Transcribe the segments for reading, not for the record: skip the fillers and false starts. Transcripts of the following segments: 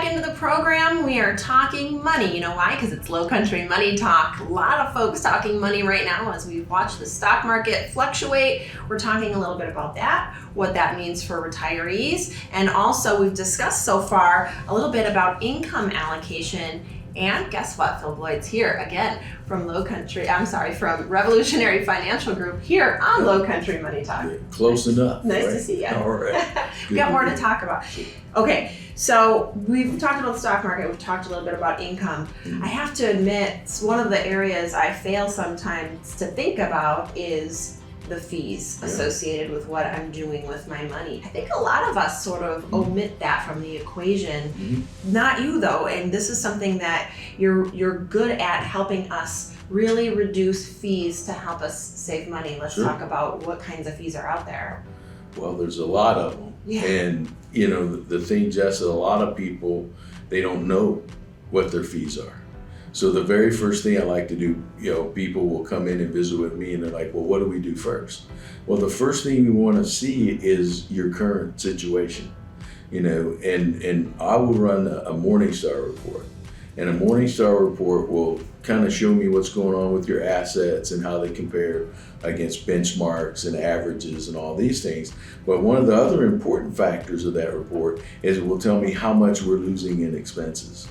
back into the program. We are talking money. You know why? Because it's Lowcountry Money Talk. A lot of folks talking money right now as we watch the stock market fluctuate. We're talking a little bit about that, what that means for retirees. And also we've discussed so far a little bit about income allocation. And guess what? Phil Bloyd's here again from from Revolutionary Financial Group here on Lowcountry Money Talk. Yeah, close enough. Nice right? to see you. All right. We got more to talk about. Okay, so we've talked about the stock market. We've talked a little bit about income. I have to admit, it's one of the areas I fail sometimes to think about is the fees associated with what I'm doing with my money. I think a lot of us sort of omit that from the equation. Not you though, and this is something that you're good at helping us really reduce fees to help us save money. Let's talk about what kinds of fees are out there. Well, there's a lot of them. Yeah. And you know, the thing, Jessa, a lot of people, they don't know what their fees are. So the very first thing I like to do, you know, people will come in and visit with me and they're like, well, what do we do first? Well, the first thing you want to see is your current situation, you know, and I will run a Morningstar report. And a Morningstar report will kind of show me what's going on with your assets and how they compare against benchmarks and averages and all these things. But one of the other important factors of that report is it will tell me how much we're losing in expenses.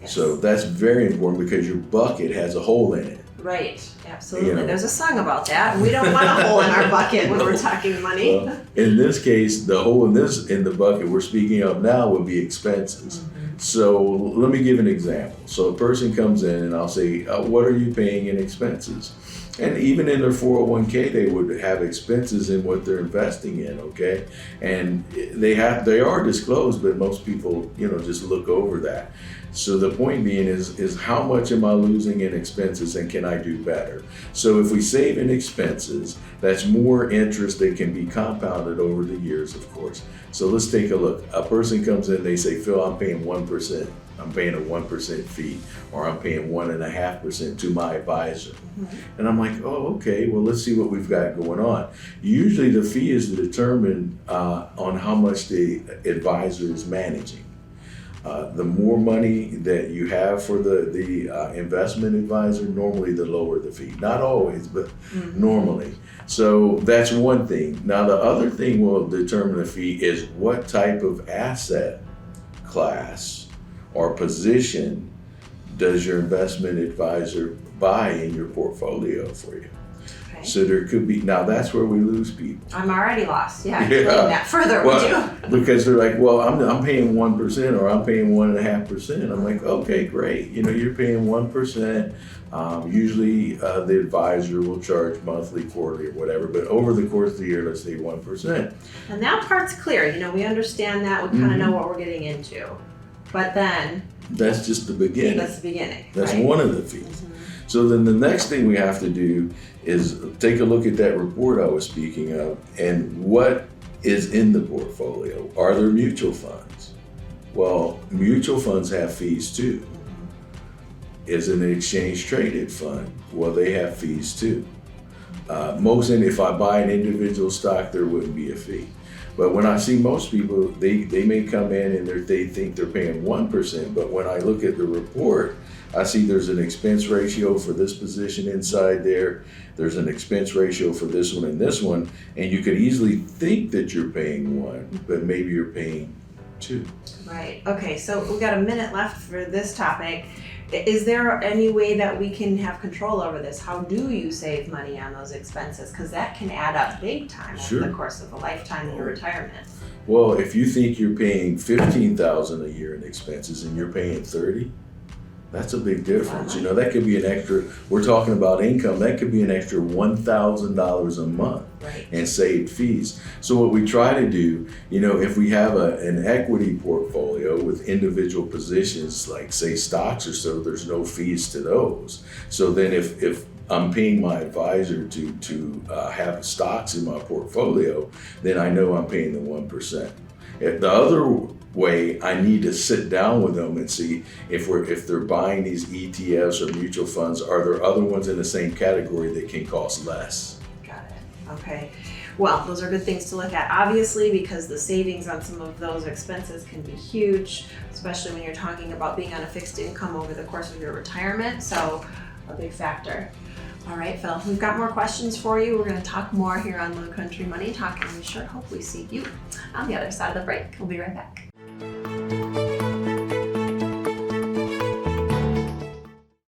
So that's very important because your bucket has a hole in it. Right, absolutely. You know. There's a song about that. We don't want a hole in our bucket when we're talking money. Well, in this case, the hole in the bucket we're speaking of now would be expenses. So let me give an example. So a person comes in and I'll say, what are you paying in expenses? And even in their 401k, they would have expenses in what they're investing in, okay? And they are disclosed, but most people, you know, just look over that. So the point being is how much am I losing in expenses and can I do better? So if we save in expenses, that's more interest that can be compounded over the years, of course. So let's take a look. A person comes in, they say, Phil, I'm paying 1%. I'm paying a 1% fee, or I'm paying 1.5% to my advisor. And I'm like, oh, okay, well, let's see what we've got going on. Usually the fee is determined on how much the advisor is managing. The more money that you have for the investment advisor, normally the lower the fee. Not always, but normally. So that's one thing. Now the other thing will determine the fee is what type of asset class or position does your investment advisor buy in your portfolio for you? Okay. So there could be, now that's where we lose people. I'm already lost. Yeah, explain that further, would you? Because they're like, well, I'm paying 1% or I'm paying 1.5%. I'm like, okay, great. You know, you're paying 1%. Usually the advisor will charge monthly, quarterly, or whatever, but over the course of the year, let's say 1%. And that part's clear. You know, we understand that. We kind of know what we're getting into. But then that's just the beginning. That's the beginning. That's one of the fees. So then the next thing we have to do is take a look at that report I was speaking of and what is in the portfolio. Are there mutual funds? Well, mutual funds have fees too. Is it an exchange traded fund? Well, they have fees too. If I buy an individual stock, there wouldn't be a fee. But when I see most people, they may come in and they think they're paying 1%, but when I look at the report, I see there's an expense ratio for this position inside there, there's an expense ratio for this one and this one, and you could easily think that you're paying 1, but maybe you're paying 2. Right, okay, so we've got a minute left for this topic. Is there any way that we can have control over this? How do you save money on those expenses? Because that can add up big time over the course of a lifetime in your retirement. Well, if you think you're paying $15,000 a year in expenses and you're paying $30,000, that's a big difference. You know, that could be an extra, we're talking about income, that could be an extra $1,000 a month in saved fees. So what we try to do, you know, if we have an equity portfolio with individual positions, like say stocks or so, there's no fees to those. So then if I'm paying my advisor to have stocks in my portfolio, then I know I'm paying the 1%. If the other way, I need to sit down with them and see if they're buying these ETFs or mutual funds, are there other ones in the same category that can cost less? Got it. Okay. Well, those are good things to look at, obviously, because the savings on some of those expenses can be huge, especially when you're talking about being on a fixed income over the course of your retirement. So a big factor. All right, Phil, we've got more questions for you. We're going to talk more here on Lowcountry Money Talk, and we sure hope we see you on the other side of the break. We'll be right back.